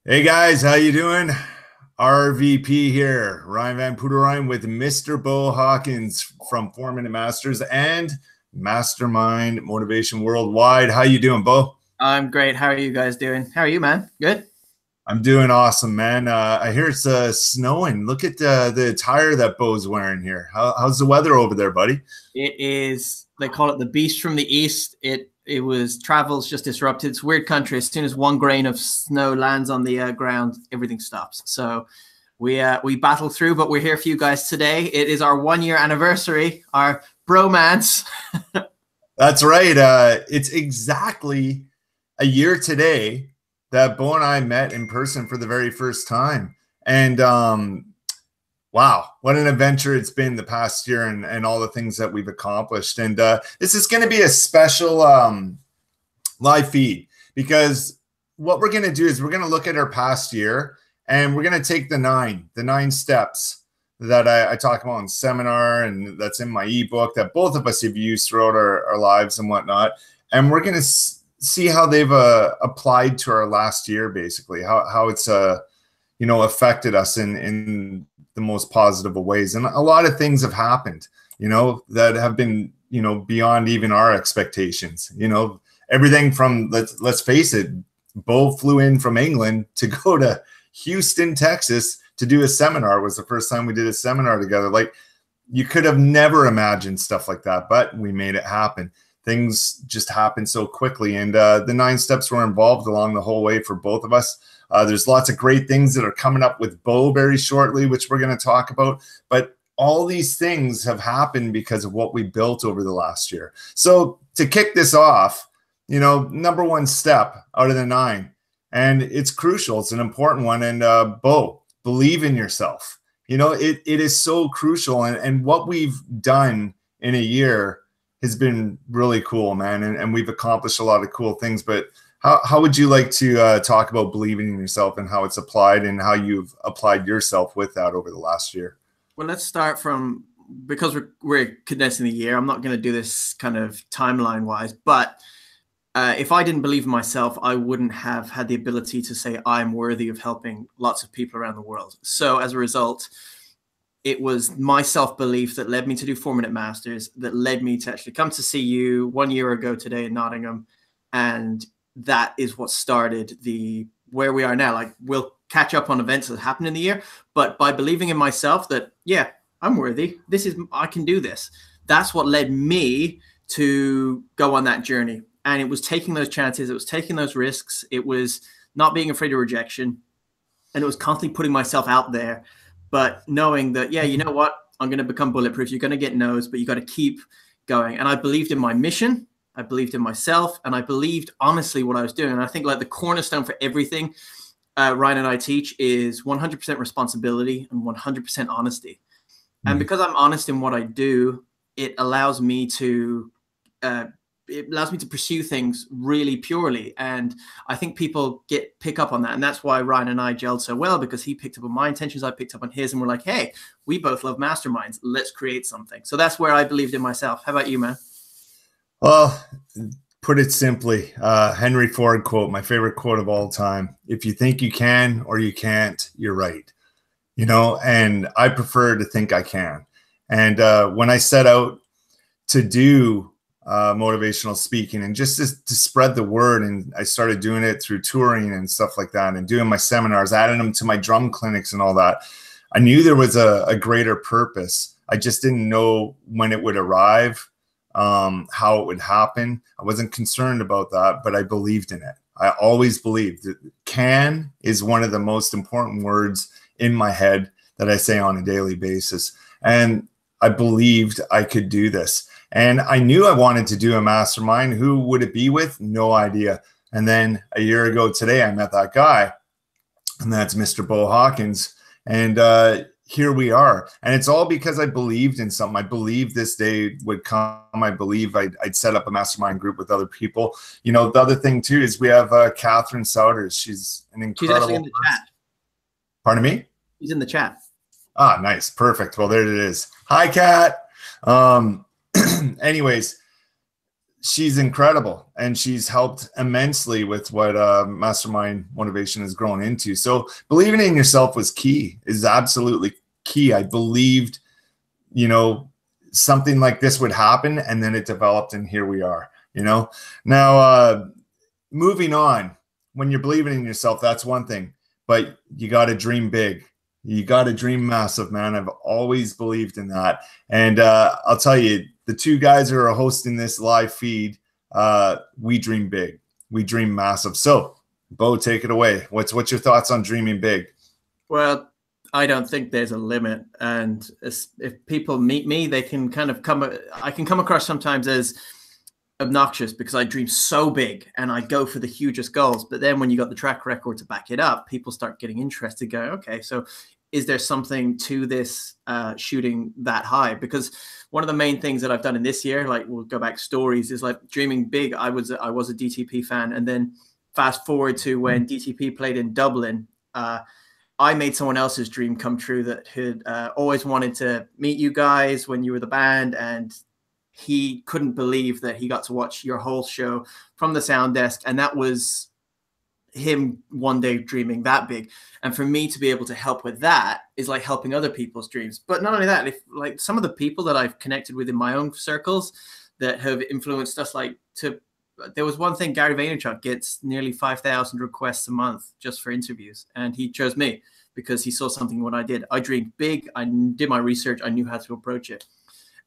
Hey guys, how you doing? RVP here, Ryan Van Poederheim with Mr. Bo Hawkins from 4 Minute Masters and Mastermind Motivation Worldwide. How you doing, Bo? I'm great. How are you guys doing? How are you, man? Good? I'm doing awesome, man. I hear it's snowing. Look at the attire that Bo's wearing here. How's the weather over there, buddy? It is, they call it the beast from the east. It was travel's just disrupted. It's a weird country. As soon as one grain of snow lands on the ground, everything stops. So we battle through, but we're here for you guys today. It is our 1 year anniversary, our bromance. That's right. It's exactly a year today that Bo and I met in person for the very first time. And wow, what an adventure it's been the past year and all the things that we've accomplished. And this is going to be a special live feed because what we're going to do is we're going to look at our past year and we're going to take the nine steps that I talk about in seminar and that's in my ebook that both of us have used throughout our lives and whatnot. And we're going to see how they've applied to our last year, basically, how it's affected us in the most positive of ways. And a lot of things have happened, that have been, beyond even our expectations. Everything from, let's face it, Bo flew in from England to go to Houston, Texas to do a seminar. It was the first time we did a seminar together. Like, you could have never imagined stuff like that, but we made it happen. Things just happened so quickly. And the 9 steps were involved along the whole way for both of us. There's lots of great things that are coming up with Bo very shortly, which we're going to talk about. But all these things have happened because of what we built over the last year. So to kick this off, number 1 step out of the 9, and it's crucial. It's an important one. And Bo, believe in yourself. It is so crucial. And what we've done in a year has been really cool, man. And we've accomplished a lot of cool things. But how would you like to talk about believing in yourself and how it's applied and how you've applied yourself with that over the last year? Well, let's start from, because we're condensing the year. I'm not going to do this kind of timeline wise, but if I didn't believe in myself, I wouldn't have had the ability to say I'm worthy of helping lots of people around the world. So as a result, it was my self-belief that led me to do 4 Minute Masters, that led me to actually come to see you 1 year ago today in Nottingham. And that is what started where we are now. Like, we'll catch up on events that happened in the year, but by believing in myself that, yeah, I'm worthy. I can do this. That's what led me to go on that journey. And it was taking those chances. It was taking those risks. It was not being afraid of rejection. And it was constantly putting myself out there, but knowing that, yeah, you know what? I'm going to become bulletproof. You're going to get no's, but you got to keep going. And I believed in my mission. I believed in myself, and I believed honestly what I was doing. And I think like the cornerstone for everything Ryan and I teach is 100% responsibility and 100% honesty. And because I'm honest in what I do, it allows me to pursue things really purely. And I think people pick up on that. And that's why Ryan and I gelled so well, because he picked up on my intentions, I picked up on his, and we're like, hey, we both love masterminds. Let's create something. So that's where I believed in myself. How about you, man? Well, put it simply, Henry Ford quote, my favorite quote of all time: if you think you can or you can't, you're right. And I prefer to think I can. And when I set out to do motivational speaking and just to spread the word, and I started doing it through touring and stuff like that, and doing my seminars, adding them to my drum clinics and all that, I knew there was a greater purpose. I just didn't know when it would arrive, how it would happen. I wasn't concerned about that, but I believed in it. I always believed that can is one of the most important words in my head that I say on a daily basis. And I believed I could do this. And I knew I wanted to do a mastermind. Who would it be with? No idea. And then a year ago today, I met that guy, and that's Mr. Bo Hawkins. And here we are. And it's all because I believed in something. I believed this day would come. I believe I'd set up a mastermind group with other people. The other thing too is we have Catherine Souders. She's an incredible. She's actually in the chat. Pardon me? She's in the chat. Ah, nice. Perfect. Well, there it is. Hi, Kat. Anyways, she's incredible, and she's helped immensely with what Mastermind Motivation has grown into. So believing in yourself was key, is absolutely key. I believed, you know, something like this would happen, and then it developed, and here we are, you know. Now, moving on, when you're believing in yourself, that's one thing, but you got to dream big. You got to dream massive, man. I've always believed in that. And I'll tell you, the two guys who are hosting this live feed, we dream big. We dream massive. So, Bo, take it away. What's your thoughts on dreaming big? Well, I don't think there's a limit. And if people meet me, they can kind of I can come across sometimes as obnoxious because I dream so big and I go for the hugest goals. But then when you got the track record to back it up, people start getting interested, going, okay, so is there something to this shooting that high? Because one of the main things that I've done in this year, like we'll go back stories, is like dreaming big. I was a DTP fan, and then fast forward to when DTP played in Dublin, I made someone else's dream come true that had always wanted to meet you guys when you were the band, and he couldn't believe that he got to watch your whole show from the sound desk, and that was him one day dreaming that big. And for me to be able to help with that is like helping other people's dreams. But not only that, if like some of the people that I've connected with in my own circles that have influenced us, there was one thing, Gary Vaynerchuk gets nearly 5,000 requests a month just for interviews, and he chose me because he saw something in what I did. I dreamed big, I did my research, I knew how to approach it.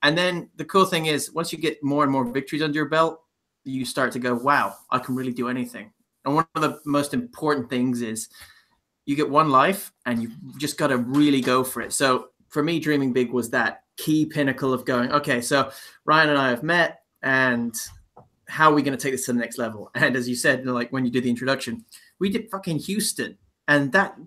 And then the cool thing is, once you get more and more victories under your belt, you start to go, wow, I can really do anything. And one of the most important things is you get one life and you just got to really go for it. So for me, dreaming big was that key pinnacle of going, okay, so Ryan and I have met, and how are we going to take this to the next level? And as you said, like when you did the introduction, we did fucking Houston. And that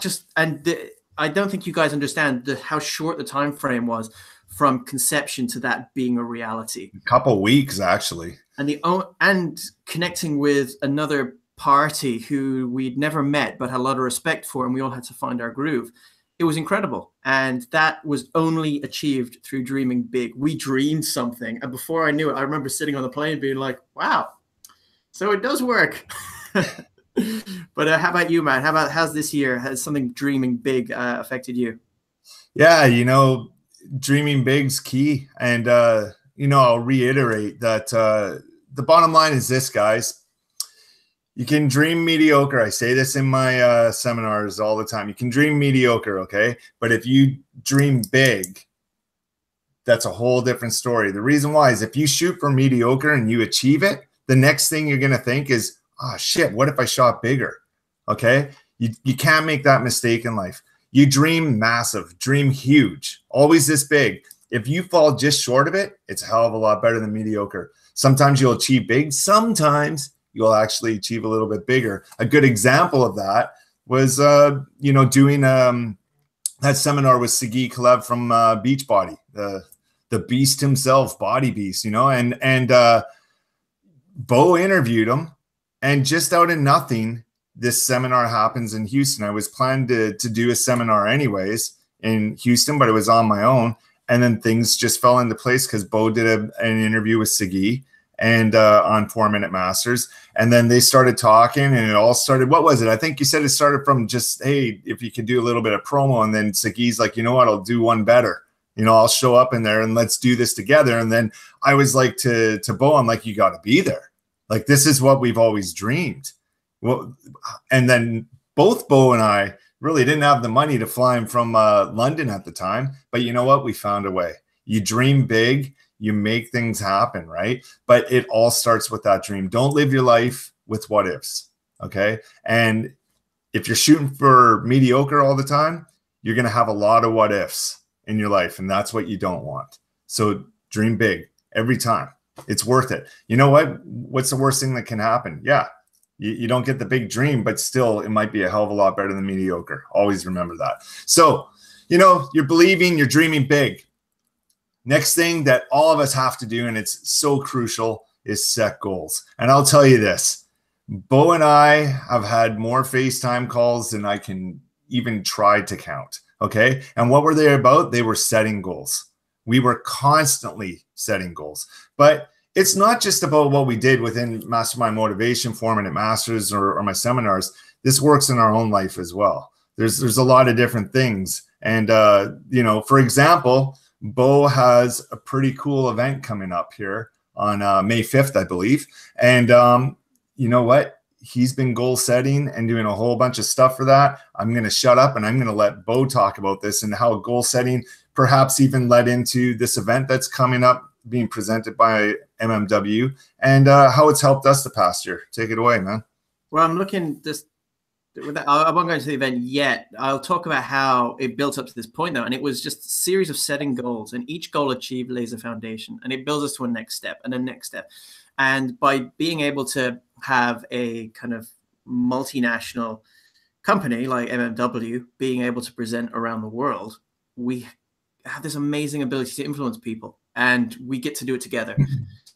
just, I don't think you guys understand how short the time frame was from conception to that being a reality. A couple weeks, actually. And connecting with another party who we'd never met but had a lot of respect for, and we all had to find our groove. It was incredible. And that was only achieved through dreaming big. We dreamed something. And before I knew it, I remember sitting on the plane being like, wow, so it does work. But how about you, man? How's this year? Has something dreaming big affected you? Yeah, you know, dreaming big's key. And, you know, I'll reiterate that the bottom line is this, guys. You can dream mediocre. I say this in my seminars all the time. You can dream mediocre, okay? But if you dream big, that's a whole different story. The reason why is if you shoot for mediocre and you achieve it, the next thing you're going to think is, oh, shit, what if I shot bigger? Okay? You can't make that mistake in life. You dream massive, dream huge, always this big. If you fall just short of it, it's a hell of a lot better than mediocre. Sometimes you'll achieve big. Sometimes you'll actually achieve a little bit bigger. A good example of that was, you know, doing that seminar with Sergey Kalev from Beachbody, the beast himself, Body Beast, you know, and Bo interviewed him, and just out of nothing, this seminar happens in Houston. I was planning to do a seminar anyways in Houston, but it was on my own. And then things just fell into place because Bo did an interview with Sergey and on 4 Minute Masters. And then they started talking, and it all started. What was it? I think you said it started from just, hey, if you could do a little bit of promo. And then Sergey's like, you know what? I'll do one better. You know, I'll show up in there and let's do this together. And then I was like to Bo, I'm like, you got to be there. Like, this is what we've always dreamed. Well, and then both Bo and I really didn't have the money to fly him from London at the time. But you know what? We found a way. You dream big, you make things happen, right? But it all starts with that dream. Don't live your life with what ifs, okay? And if you're shooting for mediocre all the time, you're going to have a lot of what ifs in your life, and that's what you don't want. So dream big every time. It's worth it. You know what? What's the worst thing that can happen? Yeah, you don't get the big dream, but still it might be a hell of a lot better than mediocre. Always remember that. So, you know, you're believing, you're dreaming big. Next thing that all of us have to do, and it's so crucial, is set goals. And I'll tell you this, Bo and I have had more FaceTime calls than I can even try to count, okay? And what were they about? They were setting goals. We were constantly setting goals. But it's not just about what we did within Mastermind Motivation, 4-Minute Masters, or my seminars. This works in our own life as well. There's a lot of different things. And, you know, for example, Bo has a pretty cool event coming up here on May 5th, I believe. And you know what? He's been goal setting and doing a whole bunch of stuff for that. I'm going to shut up and I'm going to let Bo talk about this and how goal setting perhaps even led into this event that's coming up, being presented by MMW, and how it's helped us the past year. Take it away, man. Well, I'm looking this. I won't go into the event yet. I'll talk about how it built up to this point, though. And it was just a series of setting goals, and each goal achieved lays a foundation, and it builds us to a next step and a next step. And by being able to have a kind of multinational company like MMW being able to present around the world, we have this amazing ability to influence people, and we get to do it together.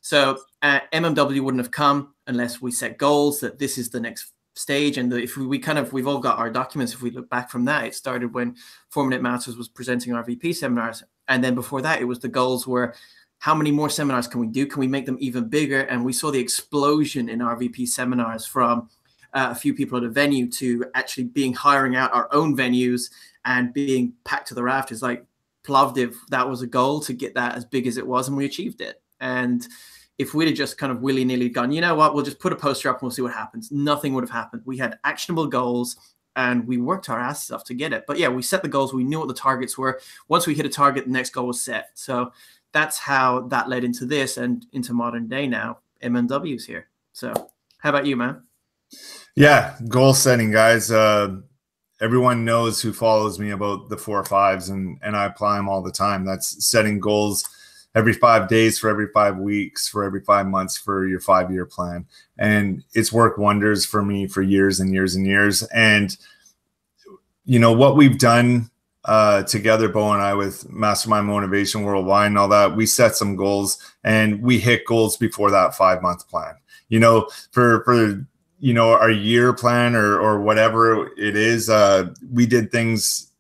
So MMW wouldn't have come unless we set goals that this is the next stage. And if we've all got our documents. If we look back from that, it started when 4-Minute Masters was presenting our VP seminars. And then before that, it was the goals were, how many more seminars can we do? Can we make them even bigger? And we saw the explosion in our VP seminars from a few people at a venue to actually hiring out our own venues and being packed to the rafters. Like Plovdiv, that was a goal to get that as big as it was, and we achieved it. And if we'd have just kind of willy-nilly gone, you know what, we'll just put a poster up and we'll see what happens, nothing would have happened. We had actionable goals and we worked our asses off to get it. But yeah, we set the goals. We knew what the targets were. Once we hit a target, the next goal was set. So that's how that led into this and into modern day now. MMW's here. So how about you, man? Yeah, goal setting, guys. Everyone knows who follows me about the 4 5s, and I apply them all the time. That's setting goals every 5 days, for every 5 weeks, for every 5 months, for your 5-year plan. And it's worked wonders for me for years and years and years. And, you know, what we've done together, Bo and I, with Mastermind Motivation Worldwide and all that, we set some goals and we hit goals before that 5-month plan. You know, for you know, our year plan or whatever it is, we did things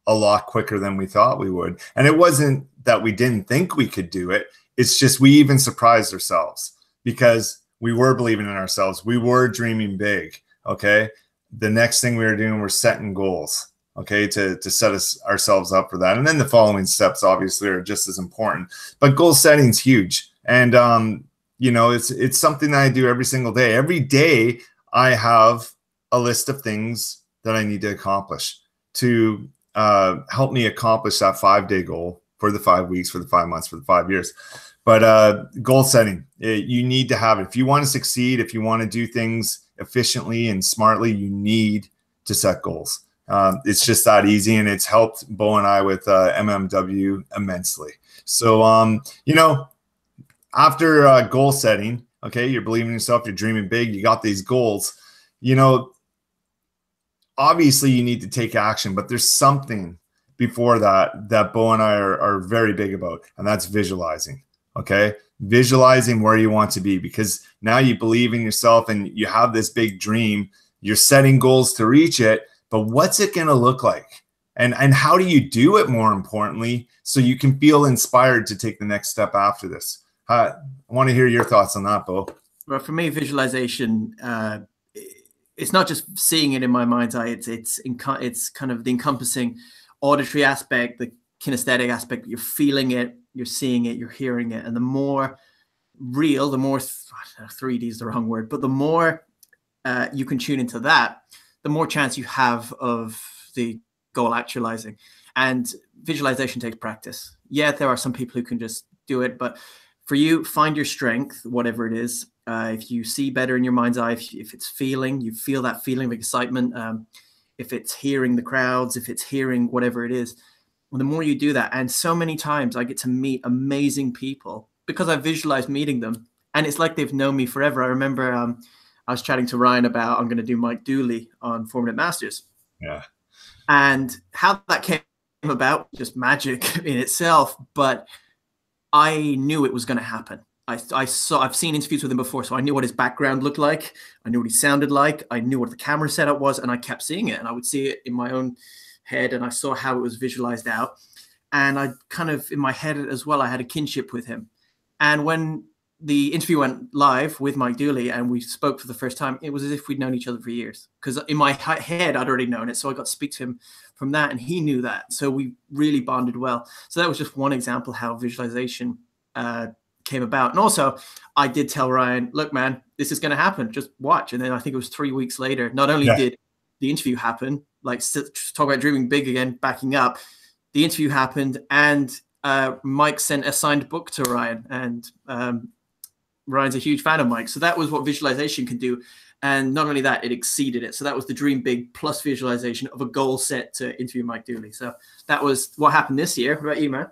a lot quicker than we thought we would. And it wasn't that we didn't think we could do it. It's just we even surprised ourselves because we were believing in ourselves. We were dreaming big, okay? The next thing we were doing, we're setting goals, okay, to set ourselves up for that. And then the following steps obviously are just as important. But goal setting is huge. And, you know, it's something that I do every single day. Every day I have a list of things that I need to accomplish to help me accomplish that 5-day goal for the 5 weeks, for the 5 months, for the 5 years. But goal setting, you need to have it. If you want to succeed, if you want to do things efficiently and smartly, you need to set goals. It's just that easy, and it's helped Bo and I with MMW immensely. So, you know, after goal setting, okay, you're believing in yourself, you're dreaming big, you got these goals, you know, obviously you need to take action, but there's something before that Bo and I are very big about, and that's visualizing, okay? Visualizing where you want to be, because now you believe in yourself and you have this big dream, you're setting goals to reach it, but what's it going to look like? And how do you do it, more importantly, so you can feel inspired to take the next step after this? I want to hear your thoughts on that, Bo. Well, for me, visualization, it's not just seeing it in my mind's eye. It's kind of the encompassing auditory aspect, the kinesthetic aspect. You're feeling it, you're seeing it, you're hearing it. And the more real, the more 3D is the wrong word, but the more you can tune into that, the more chance you have of the goal actualizing. And visualization takes practice. Yeah, there are some people who can just do it, but for you, find your strength, whatever it is. If you see better in your mind's eye, if it's feeling, you feel that feeling of excitement, if it's hearing the crowds, if it's hearing whatever it is, well, the more you do that. And so many times I get to meet amazing people because I visualized meeting them. And it's like they've known me forever. I remember I was chatting to Ryan about I'm going to do Mike Dooley on 4-Minute Masters. Yeah. And how that came about, just magic in itself. But I knew it was going to happen. I've seen interviews with him before, so I knew what his background looked like. I knew what he sounded like. I knew what the camera setup was, and I kept seeing it. And I would see it in my own head, and I saw how it was visualized out. And I kind of, in my head as well, I had a kinship with him. And when the interview went live with Mike Dooley and we spoke for the first time, it was as if we'd known each other for years. Because in my head, I'd already known it. So I got to speak to him from that and he knew that. So we really bonded well. So that was just one example how visualization came about. And also, I did tell Ryan, look, man, this is going to happen. Just watch. And then I think it was 3 weeks later, not only did the interview happen, like talk about dreaming big again, backing up, the interview happened and Mike sent a signed book to Ryan, and Ryan's a huge fan of Mike. So that was what visualization can do. And not only that, it exceeded it. So that was the dream big plus visualization of a goal set to interview Mike Dooley. So that was what happened this year. What about you, man?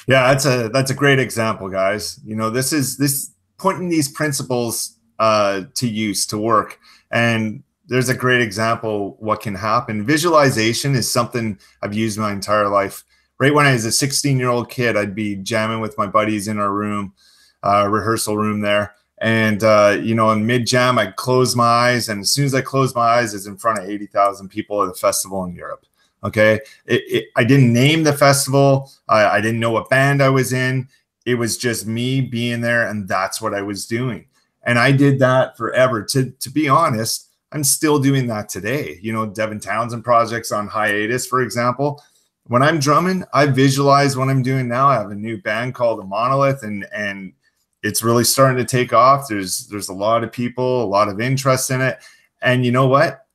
Yeah, that's a great example, guys. You know, this putting these principles to use, to work. And there's a great example what can happen. Visualization is something I've used my entire life. Right when I was a 16-year-old kid, I'd be jamming with my buddies in our room, rehearsal room there. And, you know, in mid-jam, I'd close my eyes. And as soon as I closed my eyes, it's in front of 80,000 people at a festival in Europe. Okay. I didn't name the festival. I didn't know what band I was in. It was just me being there. And that's what I was doing. And I did that forever. To be honest, I'm still doing that today. You know, Devin Townsend projects on hiatus, for example. When I'm drumming, I visualize what I'm doing now. I have a new band called The Monolith, and it's really starting to take off. There's a lot of people, a lot of interest in it. And you know what?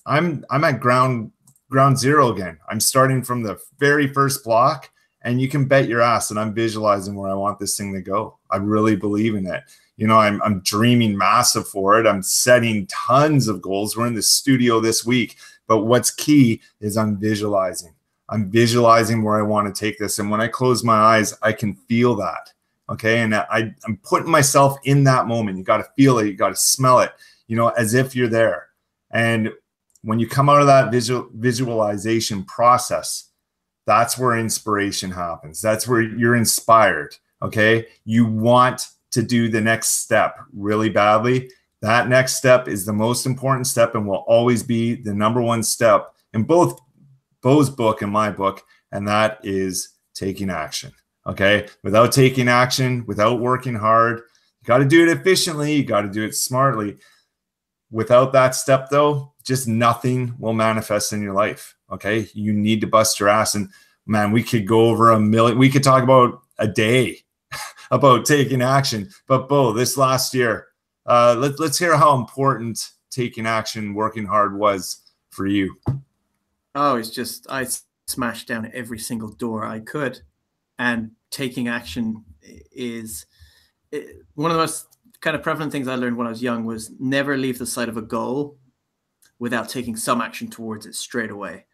I'm at ground zero again. I'm starting from the very first block, and you can bet your ass that I'm visualizing where I want this thing to go. I really believe in it. You know, I'm dreaming massive for it. I'm setting tons of goals. We're in the studio this week, but what's key is I'm visualizing. I'm visualizing where I want to take this. And when I close my eyes, I can feel that. Okay. And I'm putting myself in that moment. You got to feel it. You got to smell it, you know, as if you're there. And when you come out of that visualization process, that's where inspiration happens. That's where you're inspired. Okay. You want to do the next step really badly. That next step is the most important step and will always be the number one step in both Bo's book and my book, and that is taking action. Okay. Without taking action, without working hard, you got to do it efficiently. You got to do it smartly. Without that step, though, just nothing will manifest in your life. Okay. You need to bust your ass. And man, we could go over a million. We could talk about a day about taking action. But Bo, this last year, let's hear how important taking action, working hard was for you. Oh, it's just I smashed down every single door I could, and taking action is one of the most kind of prevalent things I learned when I was young was never leave the sight of a goal without taking some action towards it straight away.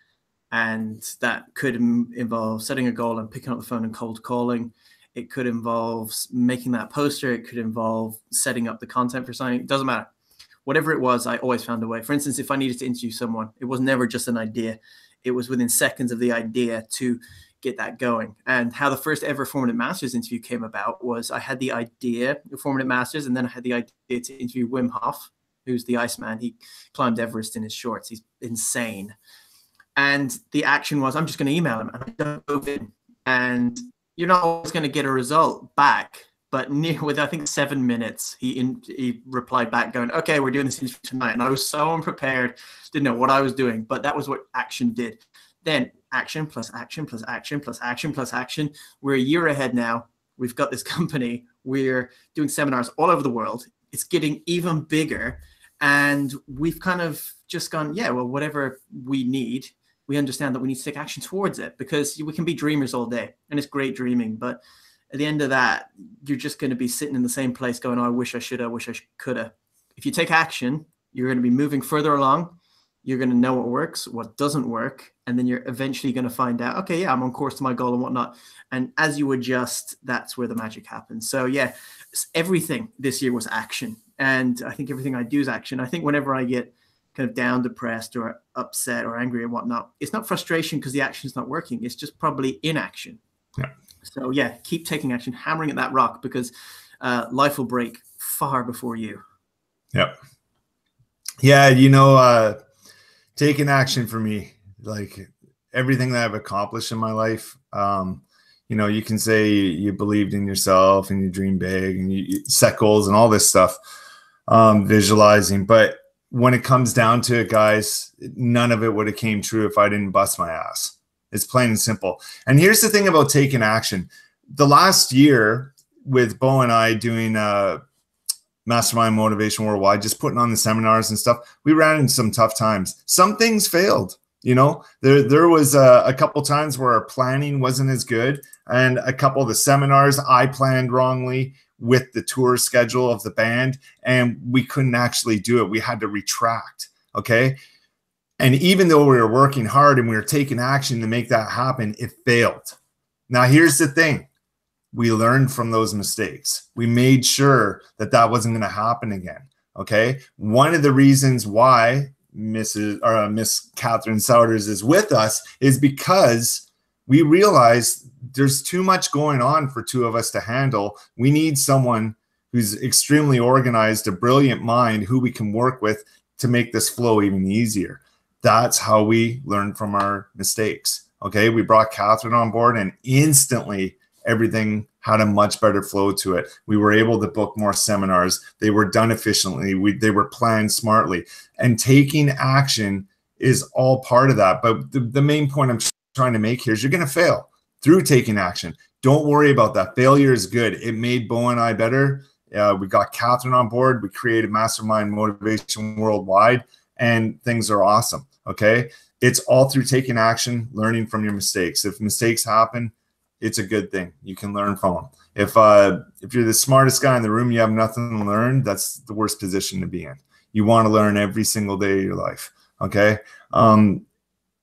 And that could involve setting a goal and picking up the phone and cold calling. It could involve making that poster. It could involve setting up the content for something. It doesn't matter. Whatever it was, I always found a way. For instance, if I needed to interview someone, it was never just an idea. It was within seconds of the idea to get that going. And how the first ever Formative Masters interview came about was I had the idea of Formative Masters, and then I had the idea to interview Wim Hof, who's the Iceman. He climbed Everest in his shorts. He's insane. And the action was, I'm just going to email him. And I dove in. And you're not always going to get a result back. But with, I think, 7 minutes, he replied back going, okay, we're doing this interview tonight. And I was so unprepared, didn't know what I was doing. But that was what action did. Then action plus action plus action plus action plus action. We're a year ahead now. We've got this company. We're doing seminars all over the world. It's getting even bigger. And we've kind of just gone, yeah, well, whatever we need, we understand that we need to take action towards it, because we can be dreamers all day. And it's great dreaming. But at the end of that, you're just going to be sitting in the same place going, oh, I wish I should have, wish I could have. If you take action, you're going to be moving further along. You're going to know what works, what doesn't work. And then you're eventually going to find out, okay, yeah, I'm on course to my goal and whatnot. And as you adjust, that's where the magic happens. So yeah, everything this year was action. And I think everything I do is action. I think whenever I get kind of down, depressed or upset or angry and whatnot, it's not frustration because the action is not working. It's just probably inaction. Yeah. So yeah, keep taking action, hammering at that rock, because life will break far before you. Yep. Yeah, you know, taking action for me, like everything that I've accomplished in my life, You know, you can say you believed in yourself and you dream big and you set goals and all this stuff, visualizing. But when it comes down to it, guys, none of it would have came true if I didn't bust my ass. It's plain and simple. And here's the thing about taking action. The last year with Bo and I doing Mastermind Motivation Worldwide, just putting on the seminars and stuff, we ran into some tough times. Some things failed. You know, there was a couple times where our planning wasn't as good, and a couple of the seminars I planned wrongly with the tour schedule of the band, and we couldn't actually do it. We had to retract. Okay. And even though we were working hard and we were taking action to make that happen, it failed. Now, here's the thing. We learned from those mistakes. We made sure that that wasn't going to happen again. Okay. One of the reasons why Miss Catherine Souders is with us is because we realize there's too much going on for two of us to handle. We need someone who's extremely organized, a brilliant mind who we can work with to make this flow even easier. That's how we learn from our mistakes. Okay. We brought Catherine on board and instantly everything had a much better flow to it. We were able to book more seminars. They were done efficiently. They were planned smartly. And taking action is all part of that. But the main point I'm trying to make here is you're going to fail through taking action. Don't worry about that. Failure is good. It made Bo and I better. We got Catherine on board. We created Mastermind Motivation Worldwide, and things are awesome. Okay. It's all through taking action, learning from your mistakes. If mistakes happen, it's a good thing. You can learn from them. If you're the smartest guy in the room, you have nothing to learn, that's the worst position to be in. You want to learn every single day of your life. Okay.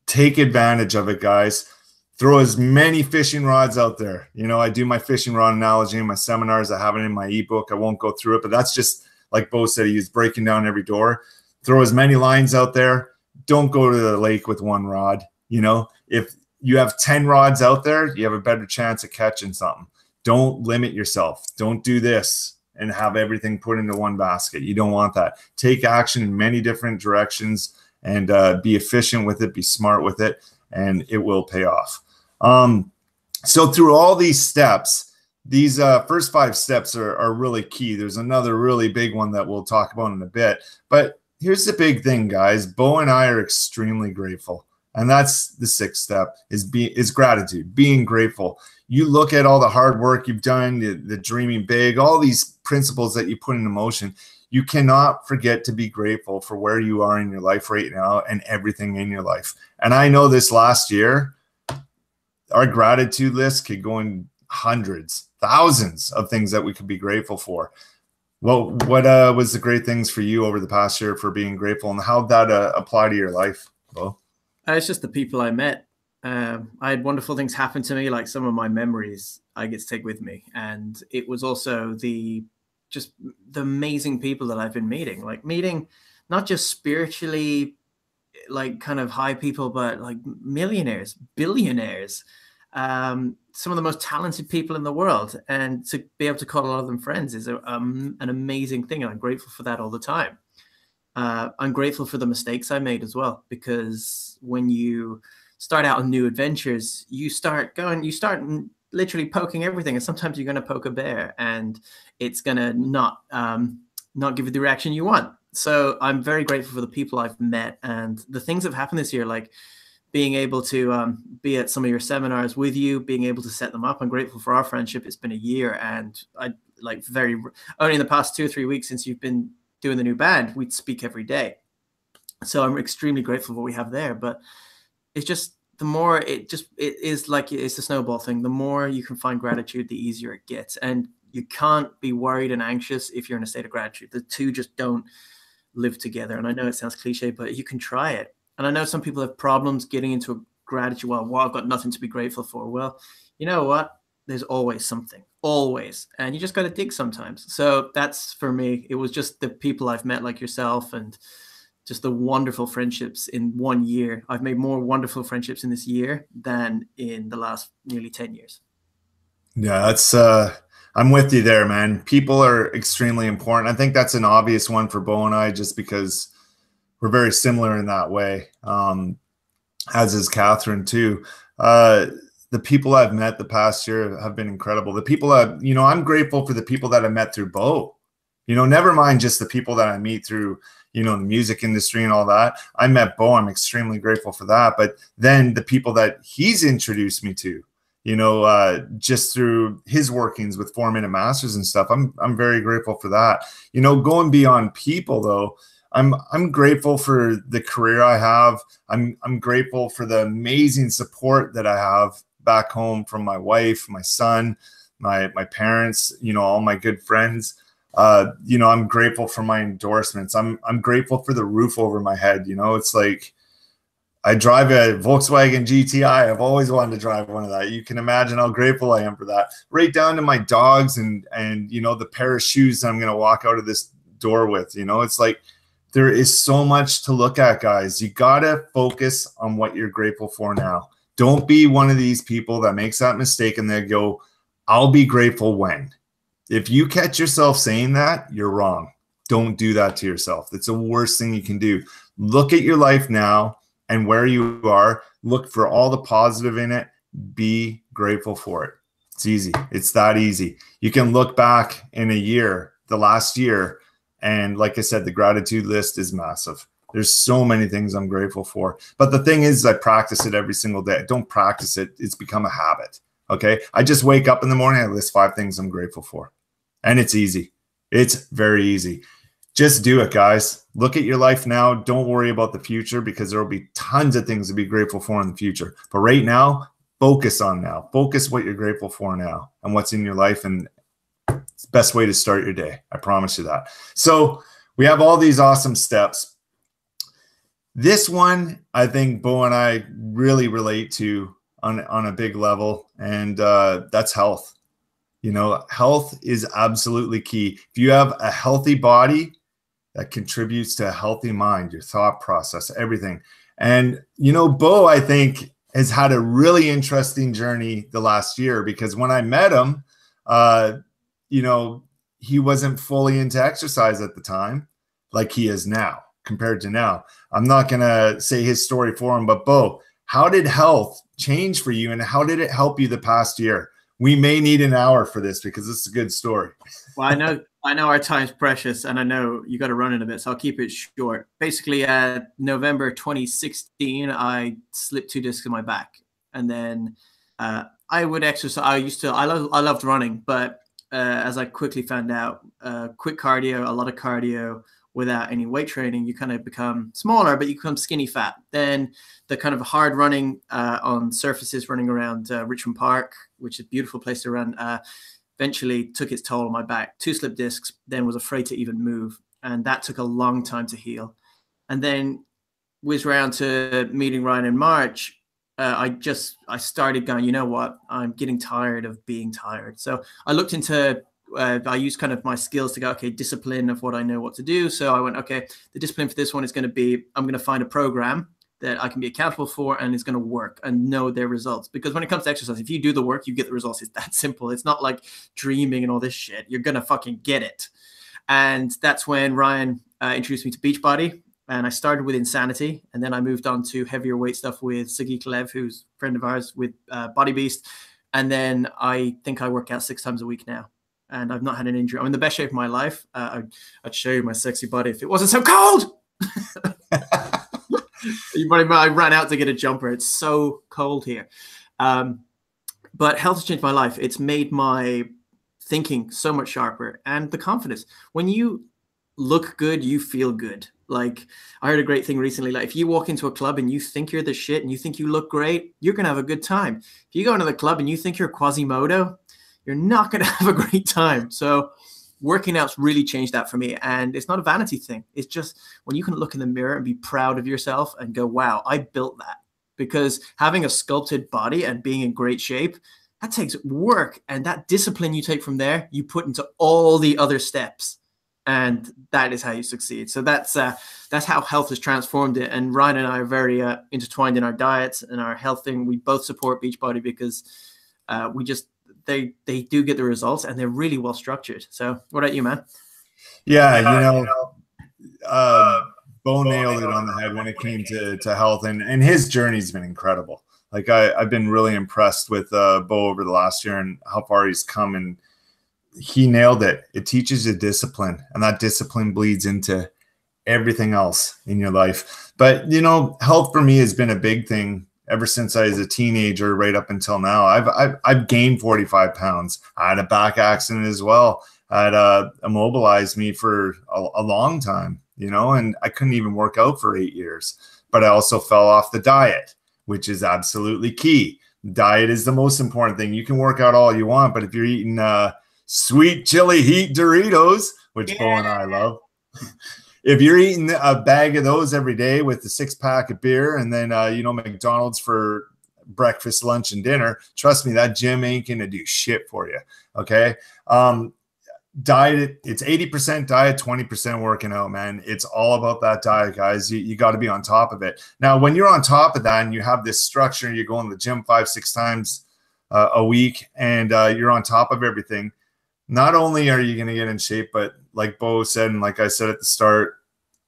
Take advantage of it, guys. Throw as many fishing rods out there. You know, I do my fishing rod analogy in my seminars. I have it in my ebook. I won't go through it, but that's just like Bo said, he's breaking down every door. Throw as many lines out there. Don't go to the lake with one rod. You know, if you have 10 rods out there, you have a better chance of catching something. Don't limit yourself. Don't do this and have everything put into one basket. You don't want that. Take action in many different directions and be efficient with it, be smart with it, and it will pay off. So through all these steps, these first 5 steps are really key. There's another really big one that we'll talk about in a bit. But here's the big thing, guys. Bo and I are extremely grateful. And that's the 6th step is gratitude, being grateful. You look at all the hard work you've done, the dreaming big, all these principles that you put into motion. You cannot forget to be grateful for where you are in your life right now and everything in your life. And I know this last year, our gratitude list could go in hundreds, thousands of things that we could be grateful for. Well, what was the great things for you over the past year for being grateful, and how did that apply to your life, Bo? It's just the people I met. I had wonderful things happen to me, like some of my memories I get to take with me. And it was also the amazing people that I've been meeting not just spiritually, like kind of high people, but like millionaires, billionaires, some of the most talented people in the world. And to be able to call a lot of them friends is an amazing thing. And I'm grateful for that all the time. I'm grateful for the mistakes I made as well, because when you start out on new adventures, you start literally poking everything, and sometimes you're going to poke a bear, and it's going to not give you the reaction you want. So I'm very grateful for the people I've met and the things that have happened this year, like being able to be at some of your seminars with you, being able to set them up. I'm grateful for our friendship. It's been a year, and only in the past 2 or 3 weeks since you've been doing the new band, we'd speak every day. So I'm extremely grateful for what we have there. But it's just the more it's the snowball thing. The more you can find gratitude, the easier it gets. And you can't be worried and anxious if you're in a state of gratitude. The two just don't live together. And I know it sounds cliche, but you can try it. And I know some people have problems getting into a gratitude. Well, I've got nothing to be grateful for. Well, you know what? There's always something, always. And you just got to dig sometimes. So that's, for me, it was just the people I've met like yourself and just the wonderful friendships in 1 year. I've made more wonderful friendships in this year than in the last nearly 10 years. Yeah, that's, I'm with you there, man. People are extremely important. I think that's an obvious one for Bo and I, just because we're very similar in that way, as is Catherine too. the people I've met the past year have been incredible. The people that, you know, I'm grateful for the people that I met through Bo. You know, never mind just the people that I meet through, you know, the music industry and all that. I met Bo. I'm extremely grateful for that. But then the people that he's introduced me to, you know, just through his workings with 4-Minute Masters and stuff, I'm very grateful for that. You know, going beyond people though, I'm grateful for the career I have. I'm grateful for the amazing support that I have back home from my wife, my son, my parents, you know, all my good friends. You know, I'm grateful for my endorsements. I'm grateful for the roof over my head. You know, it's like I drive a Volkswagen GTI. I've always wanted to drive one of that. You can imagine how grateful I am for that. Right down to my dogs and you know, the pair of shoes I'm going to walk out of this door with. You know, it's like there is so much to look at, guys. You got to focus on what you're grateful for now. Don't be one of these people that makes that mistake and they go, I'll be grateful when. If you catch yourself saying that, you're wrong. Don't do that to yourself. That's the worst thing you can do. Look at your life now and where you are. Look for all the positive in it. Be grateful for it. It's easy. It's that easy. You can look back in a year, the last year, and like I said, the gratitude list is massive. There's so many things I'm grateful for. But the thing is, I practice it every single day. I don't practice it. It's become a habit. Okay. I just wake up in the morning. I list 5 things I'm grateful for. And it's easy. It's very easy. Just do it, guys. Look at your life now. Don't worry about the future because there will be tons of things to be grateful for in the future. But right now, focus on now. Focus what you're grateful for now and what's in your life. And it's the best way to start your day. I promise you that. So we have all these awesome steps. This one, I think Bo and I really relate to on a big level, and that's health. You know, health is absolutely key. If you have a healthy body, that contributes to a healthy mind, your thought process, everything. And, you know, Bo, I think, has had a really interesting journey the last year because when I met him, you know, he wasn't fully into exercise at the time like he is now compared to now. I'm not going to say his story for him, but Bo, how did health change for you and how did it help you the past year? We may need an hour for this because it's a good story. Well, I know our time's precious and I know you got to run in a bit, so I'll keep it short. Basically, November 2016, I slipped 2 discs in my back. And then I would exercise. I loved running, but as I quickly found out, quick cardio, a lot of cardio without any weight training, you kind of become smaller, but you become skinny fat. Then the kind of hard running on surfaces, running around Richmond Park, which is a beautiful place to run, eventually took its toll on my back. 2 slip discs, then was afraid to even move. And that took a long time to heal. And then whiz round to meeting Ryan in March. I started going, you know what? I'm getting tired of being tired. So I looked into, I used kind of my skills to go, okay, discipline of what I know what to do. So I went, okay, the discipline for this one is going to be, I'm going to find a program that I can be accountable for and it's going to work and know their results. Because when it comes to exercise, if you do the work, you get the results. It's that simple. It's not like dreaming and all this shit. You're going to fucking get it. And that's when Ryan introduced me to Beachbody. And I started with Insanity. And then I moved on to heavier weight stuff with Siggy Klev, who's a friend of ours with Body Beast. And then I think I work out 6 times a week now. And I've not had an injury. I'm in the best shape of my life. I'd show you my sexy body if it wasn't so cold. I ran out to get a jumper. It's so cold here. But health has changed my life. It's made my thinking so much sharper and the confidence. When you look good, you feel good. Like I heard a great thing recently. Like if you walk into a club and you think you're the shit and you think you look great, you're going to have a good time. If you go into the club and you think you're Quasimodo, you're not going to have a great time. So working out's really changed that for me. And it's not a vanity thing. It's just when you can look in the mirror and be proud of yourself and go, wow, I built that. Because having a sculpted body and being in great shape, that takes work. And that discipline you take from there, you put into all the other steps. And that is how you succeed. So that's how health has transformed it. And Ryan and I are very intertwined in our diets and our health thing. We both support Beachbody because they do get the results and they're really well structured. So what about you, man? Yeah, Bo nailed it on the head when it came to health, and his journey's been incredible. Like I've been really impressed with Bo over the last year and how far he's come, and he nailed it. It teaches you discipline, and that discipline bleeds into everything else in your life. But you know, health for me has been a big thing ever since I was a teenager, right up until now. I've gained 45 pounds. I had a back accident as well. I had immobilized me for a long time, you know, and I couldn't even work out for 8 years. But I also fell off the diet, which is absolutely key. Diet is the most important thing. You can work out all you want, but if you're eating sweet chili heat Doritos, which Bo and I love, if you're eating a bag of those every day with a 6-pack of beer and then, you know, McDonald's for breakfast, lunch, and dinner, trust me, that gym ain't going to do shit for you. Okay. Diet, it's 80% diet, 20% working out, man. It's all about that diet, guys. You got to be on top of it. Now, when you're on top of that and you have this structure and you're going to the gym 5-6 times a week and you're on top of everything, not only are you going to get in shape, but like Bo said, and like I said at the start,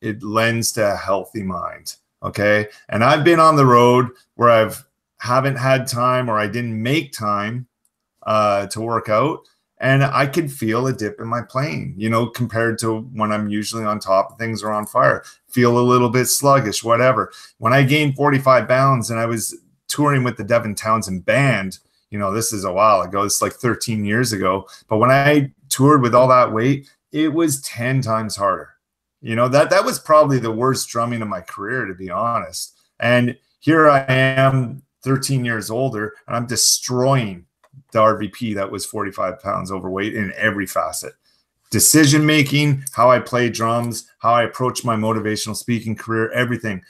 it lends to a healthy mind. Okay. And I've been on the road where haven't had time or I didn't make time to work out. And I could feel a dip in my playing, you know, compared to when I'm usually on top of things or on fire, feel a little bit sluggish, whatever. When I gained 45 pounds and I was touring with the Devin Townsend band, you know, this is a while ago. It's like 13 years ago. But when I toured with all that weight, it was 10 times harder. You know, that was probably the worst drumming of my career, to be honest. And here I am, 13 years older, and I'm destroying the RVP that was 45 pounds overweight in every facet. Decision-making, how I play drums, how I approach my motivational speaking career, everything.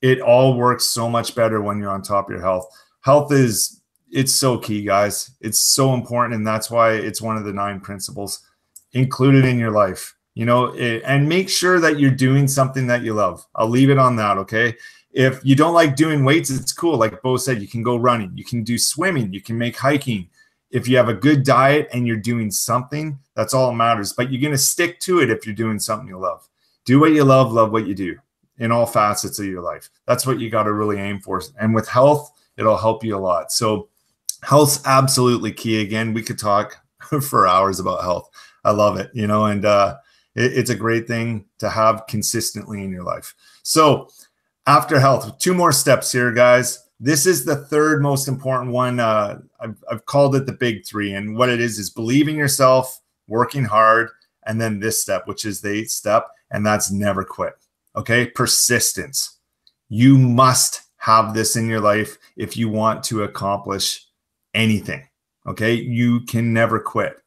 It all works so much better when you're on top of your health. Health it's so key, guys. It's so important, and that's why it's one of the 9 principles included in your life. You know, and make sure that you're doing something that you love. I'll leave it on that, okay? If you don't like doing weights, it's cool. Like Bo said, you can go running, you can do swimming, you can make hiking. If you have a good diet and you're doing something, that's all that matters. But you're going to stick to it if you're doing something you love. Do what you love what you do in all facets of your life. That's what you got to really aim for. And with health, it'll help you a lot. So health's absolutely key. Again, we could talk for hours about health. I love it, you know, and it's a great thing to have consistently in your life. So after health, 2 more steps here, guys. This is the third most important one. I've called it the big 3. And what it is believe in yourself, working hard, and then this step, which is the 8th step, and that's never quit. Okay? Persistence. You must have this in your life if you want to accomplish anything. Okay? You can never quit.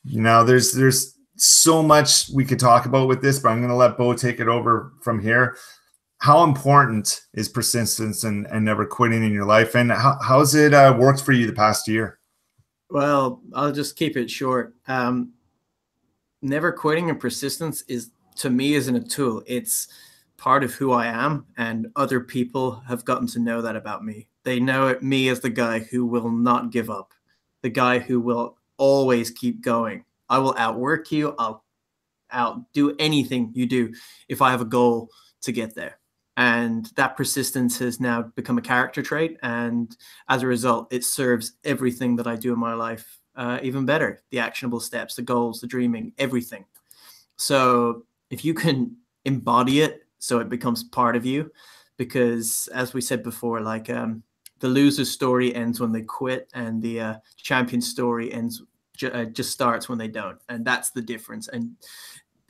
Now, there's so much we could talk about with this, but I'm going to let Bo take it over from here. How important is persistence and never quitting in your life? And how's it worked for you the past year? Well, I'll just keep it short. Never quitting and persistence to me, isn't a tool. It's part of who I am, and other people have gotten to know that about me. They know me as the guy who will not give up, the guy who will always keep going. I will outwork you. I'll outdo anything you do if I have a goal to get there. And that persistence has now become a character trait. And as a result, it serves everything that I do in my life even better. The actionable steps, the goals, the dreaming, everything. So if you can embody it so it becomes part of you, because as we said before, like the loser's story ends when they quit, and the champion story just starts when they don't. And that's the difference. And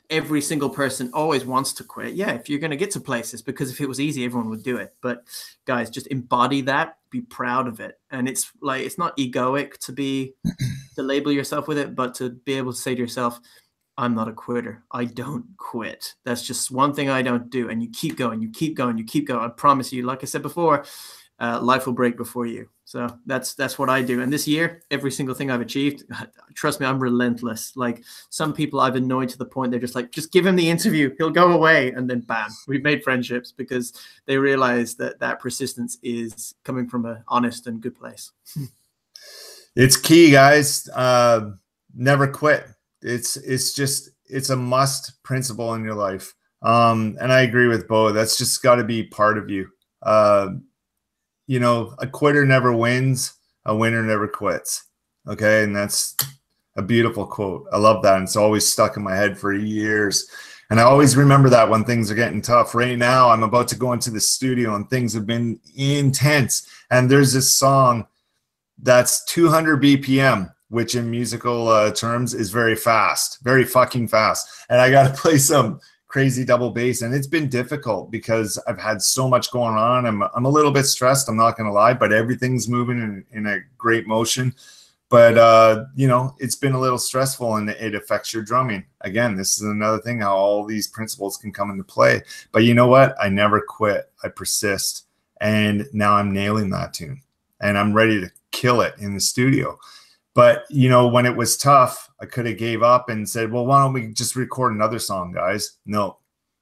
every single person always wants to quit. Yeah, if you're going to get to places, because if it was easy, everyone would do it. But guys, just embody that, be proud of it. And it's like, it's not egoic to label yourself with it, but to be able to say to yourself, I'm not a quitter. I don't quit. That's just one thing I don't do. And you keep going, you keep going, you keep going. I promise you, like I said before, life will break before you. So that's what I do. And this year, every single thing I've achieved, trust me, I'm relentless. Like some people I've annoyed to the point they're just like, just give him the interview, he'll go away. And then bam, we've made friendships because they realize that persistence is coming from an honest and good place. It's key, guys. Never quit. It's a must principle in your life. And I agree with Bo. That's just got to be part of you. you know, a quitter never wins, a winner never quits. Okay. And that's a beautiful quote. I love that. And it's always stuck in my head for years. And I always remember that when things are getting tough. Right now, I'm about to go into the studio and things have been intense. And there's this song that's 200 BPM, which in musical terms is very fast, very fucking fast. And I got to play some crazy double bass. And it's been difficult because I've had so much going on. I'm a little bit stressed, I'm not going to lie, but everything's moving in a great motion. But, you know, it's been a little stressful and it affects your drumming. Again, this is another thing, how all these principles can come into play. But you know what? I never quit. I persist. And now I'm nailing that tune. And I'm ready to kill it in the studio. But, you know, when it was tough, I could have gave up and said, well, why don't we just record another song, guys? No,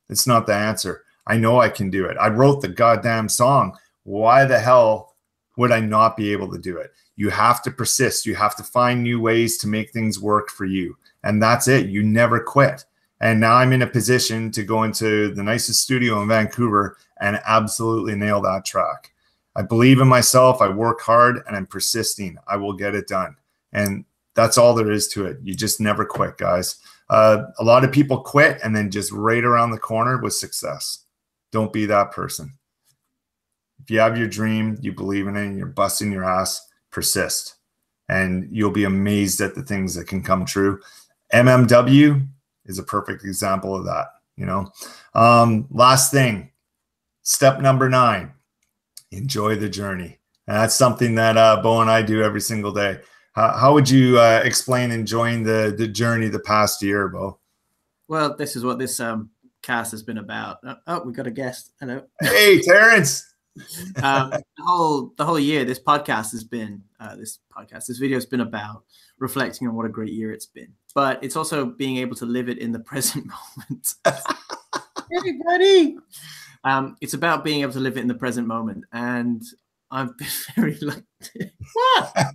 it's not the answer. I know I can do it. I wrote the goddamn song. Why the hell would I not be able to do it? You have to persist. You have to find new ways to make things work for you. And that's it. You never quit. And now I'm in a position to go into the nicest studio in Vancouver and absolutely nail that track. I believe in myself. I work hard and I'm persisting. I will get it done. And that's all there is to it. You just never quit, guys. A lot of people quit and then just right around the corner with success. Don't be that person. If you have your dream, you believe in it, and you're busting your ass, persist. And you'll be amazed at the things that can come true. MMW is a perfect example of that, you know. Last thing, step number 9, enjoy the journey. And that's something that Bo and I do every single day. How would you explain enjoying the journey the past year, Bo? Well, this is what this cast has been about. Oh, we got a guest. Hello. Hey, Terrence. The whole year, this podcast has been this video has been about reflecting on what a great year it's been. But it's also being able to live it in the present moment. Hey, buddy. It's about being able to live it in the present moment, and I've been very lucky. What?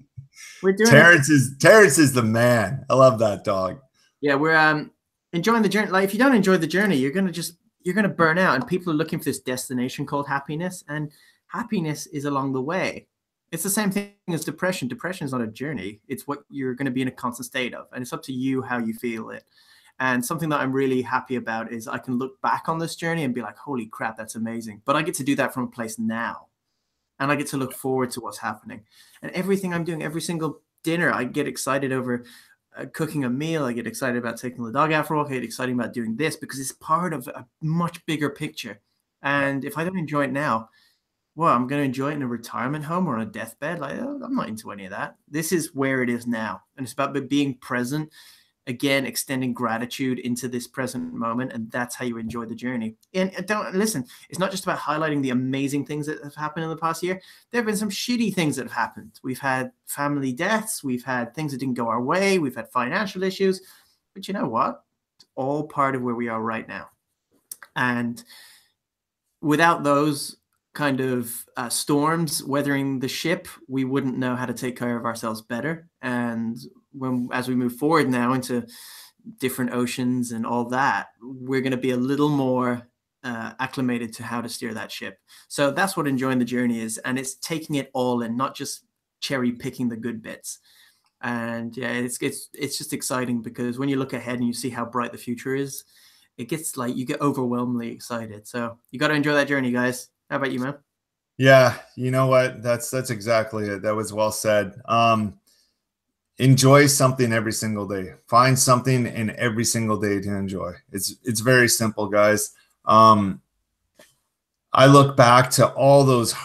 We're doing Terrence is the man. I love that dog. Yeah, we're enjoying the journey. Like, if you don't enjoy the journey, you're gonna burn out. And people are looking for this destination called happiness, and happiness is along the way. It's the same thing as depression. Depression is not a journey. It's what you're going to be in a constant state of, and it's up to you how you feel it. And something that I'm really happy about is I can look back on this journey and be like, holy crap, that's amazing. But I get to do that from a place now. And I get to look forward to what's happening. And everything I'm doing, every single dinner, I get excited over cooking a meal. I get excited about taking the dog out for a walk. I get excited about doing this because it's part of a much bigger picture. And if I don't enjoy it now, well, I'm going to enjoy it in a retirement home or on a deathbed. Like, I'm not into any of that. This is where it is now. And it's about being present. Again, extending gratitude into this present moment, and that's how you enjoy the journey. And don't listen, it's not just about highlighting the amazing things that have happened in the past year. There have been some shitty things that have happened. We've had family deaths, we've had things that didn't go our way, we've had financial issues, but you know what? It's all part of where we are right now. And without those kind of storms weathering the ship, we wouldn't know how to take care of ourselves better. And as we move forward now into different oceans and all that, we're going to be a little more acclimated to how to steer that ship. So that's what enjoying the journey is. And it's taking it all in, not just cherry picking the good bits. And yeah, it's just exciting because when you look ahead and you see how bright the future is, it gets like, you get overwhelmingly excited. So you got to enjoy that journey, guys. How about you, man? Yeah, you know what? That's exactly it. That was well said. Enjoy something every single day. Find something in every single day to enjoy. It's very simple, guys. I look back to all those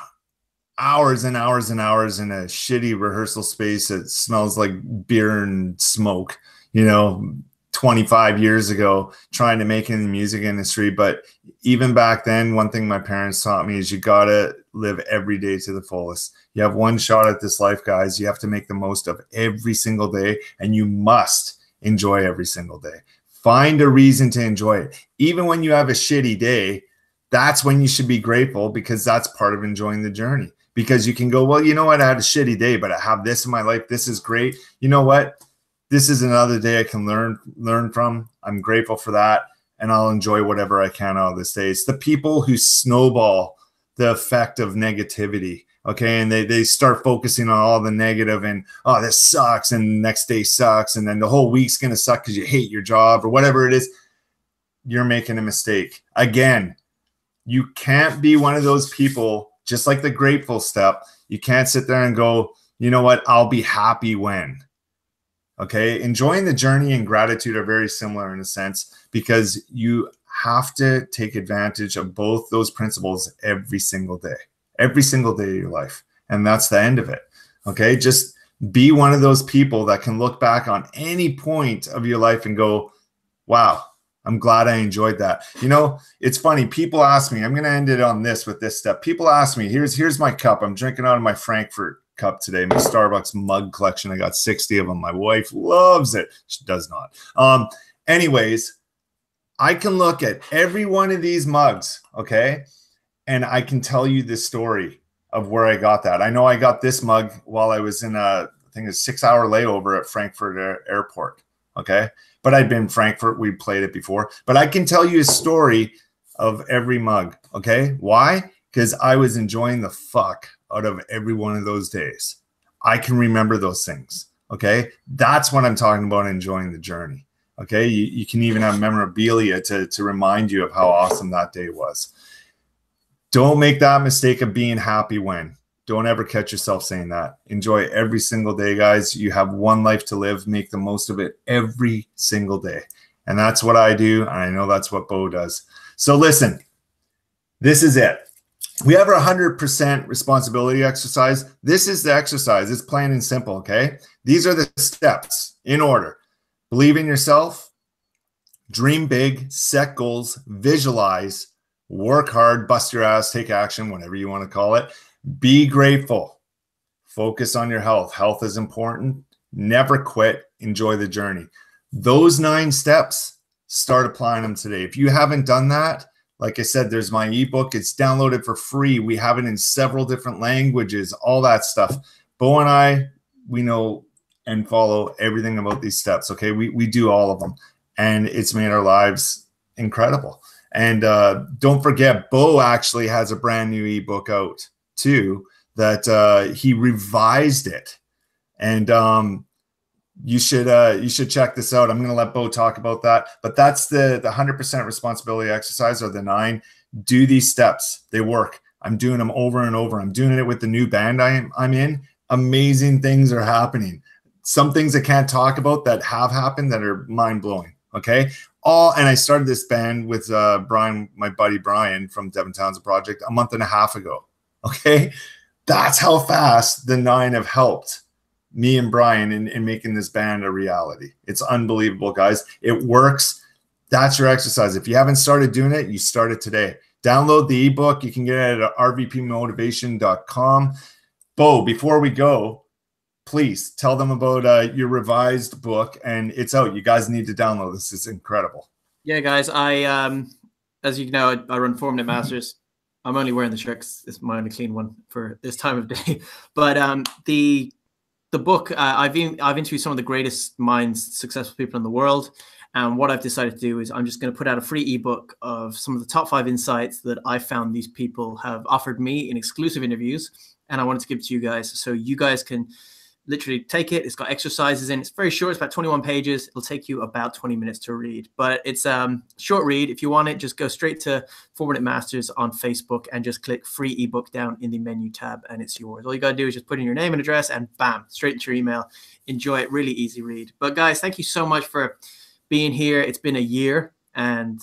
hours and hours and hours in a shitty rehearsal space that smells like beer and smoke, you know, 25 years ago, trying to make it in the music industry. But even back then, one thing my parents taught me is you got to live every day to the fullest. You have one shot at this life, guys. You have to make the most of every single day, and you must enjoy every single day. Find a reason to enjoy it. Even when you have a shitty day, that's when you should be grateful, because that's part of enjoying the journey. Because you can go, well, you know what? I had a shitty day, but I have this in my life. This is great. You know what? This is another day I can learn from. I'm grateful for that, and I'll enjoy whatever I can out of this day. It's the people who snowball the effect of negativity, Okay. And they start focusing on all the negative and, oh, this sucks. And the next day sucks. And then the whole week's going to suck because you hate your job or whatever it is. You're making a mistake. Again, you can't be one of those people, just like the grateful step. You can't sit there and go, you know what? I'll be happy when. Okay. Enjoying the journey and gratitude are very similar in a sense, because you have to take advantage of both those principles every single day of your life. And that's the end of it. Okay. Just be one of those people that can look back on any point of your life and go, wow, I'm glad I enjoyed that. You know, it's funny. People ask me, I'm going to end it on this with this step. People ask me, here's my cup. I'm drinking out of my Frankfurt cup today, my Starbucks mug collection. I got 60 of them. My wife loves it. She does not. Anyways, I can look at every one of these mugs, okay? And I can tell you the story of where I got that. I know I got this mug while I was in I think a 6-hour layover at Frankfurt Airport, okay? But I'd been in Frankfurt. We played it before. But I can tell you a story of every mug, okay? Why? Because I was enjoying the fuck out of every one of those days. I can remember those things, okay? That's what I'm talking about, enjoying the journey, okay? You can even have memorabilia to remind you of how awesome that day was. Don't make that mistake of being happy when. Don't ever catch yourself saying that. Enjoy every single day, guys. You have one life to live. Make the most of it every single day. And that's what I do. And I know that's what Bo does. So listen, this is it. We have our 100% responsibility exercise. This is the exercise. It's plain and simple, okay? These are the steps in order. Believe in yourself. Dream big. Set goals. Visualize. Work hard. Bust your ass. Take action, whatever you want to call it. Be grateful. Focus on your health. Health is important. Never quit. Enjoy the journey. Those 9 steps, start applying them today. If you haven't done that, like I said, there's my ebook. It's downloaded for free. We have it in several different languages, all that stuff. Bo and I, we know and follow everything about these steps. Okay. We do all of them, and it's made our lives incredible. And don't forget, Bo actually has a brand new ebook out too, that he revised it, and you should check this out. I'm going to let Bo talk about that, but that's the 100% responsibility exercise, or the 9. Do these steps. They work. I'm doing them over and over. I'm doing it with the new band I'm in. Amazing things are happening. Some things I can't talk about that have happened that are mind-blowing. Okay. And I started this band with Brian, my buddy Brian from Devin Townsend Project, a month and a half ago. Okay. That's how fast the 9 have helped me and Brian in making this band a reality. It's unbelievable, guys. It works. That's your exercise. If you haven't started doing it, you start it today. Download the ebook. You can get it at rvpmotivation.com. Bo, before we go, please tell them about your revised book, and it's out. You guys need to download this. It's incredible. Yeah, guys. I, as you know, I run 4 Minute Masters. I'm only wearing the shirt 'cause it's my only clean one for this time of day. But the book, I've interviewed some of the greatest minds, successful people in the world. And what I've decided to do is I'm just going to put out a free ebook of some of the top 5 insights that I found these people have offered me in exclusive interviews. And I wanted to give it to you guys so you guys can literally take it. It's got exercises in. It's very short. It's about 21 pages. It'll take you about 20 minutes to read, but it's short read. If you want it, just go straight to 4 Minute Masters on Facebook and just click free ebook down in the menu tab, and it's yours. All you got to do is just put in your name and address, and bam, straight into your email. Enjoy it. Really easy read. But guys, thank you so much for being here. It's been a year, and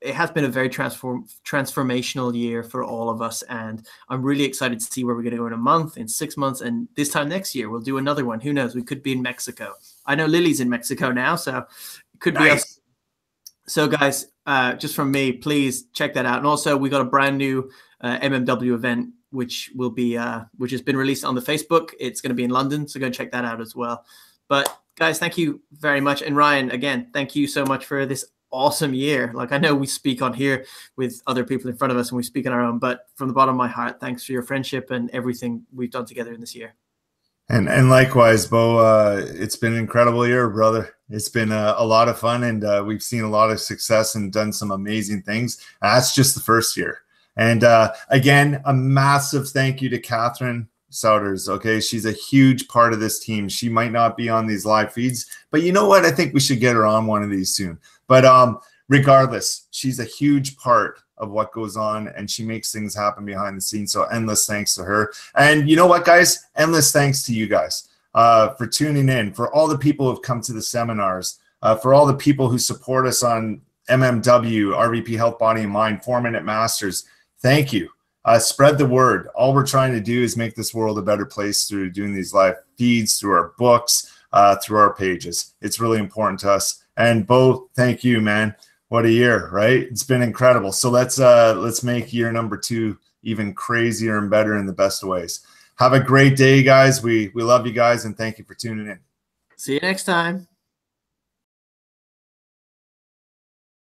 it has been a very transformational year for all of us. And I'm really excited to see where we're going to go in a month, in 6 months. And this time next year, we'll do another one. Who knows? We could be in Mexico. I know Lily's in Mexico now, so it could be us. So guys, just from me, please check that out. And also we got a brand new MMW event, which has been released on the Facebook. It's going to be in London. So go check that out as well. But guys, thank you very much. And Ryan, again, thank you so much for this awesome year. Like, I know we speak on here with other people in front of us and we speak on our own, but from the bottom of my heart, thanks for your friendship and everything we've done together in this year. And likewise, Bo, it's been an incredible year, brother. It's been a lot of fun, and we've seen a lot of success and done some amazing things. That's just the first year. And again, a massive thank you to Catherine Souders. Okay, she's a huge part of this team. She might not be on these live feeds, but you know what? I think we should get her on one of these soon. But regardless, she's a huge part of what goes on, and she makes things happen behind the scenes. So endless thanks to her. And you know what, guys? Endless thanks to you guys for tuning in, for all the people who have come to the seminars, for all the people who support us on MMW, RVP Health, Body, and Mind, 4-Minute Masters. Thank you. Spread the word. All we're trying to do is make this world a better place through doing these live feeds, through our books, through our pages. It's really important to us. And Bo, thank you, man. What a year, right? It's been incredible. So let's make year number 2 even crazier and better in the best of ways. Have a great day, guys. We love you guys, and thank you for tuning in. See you next time.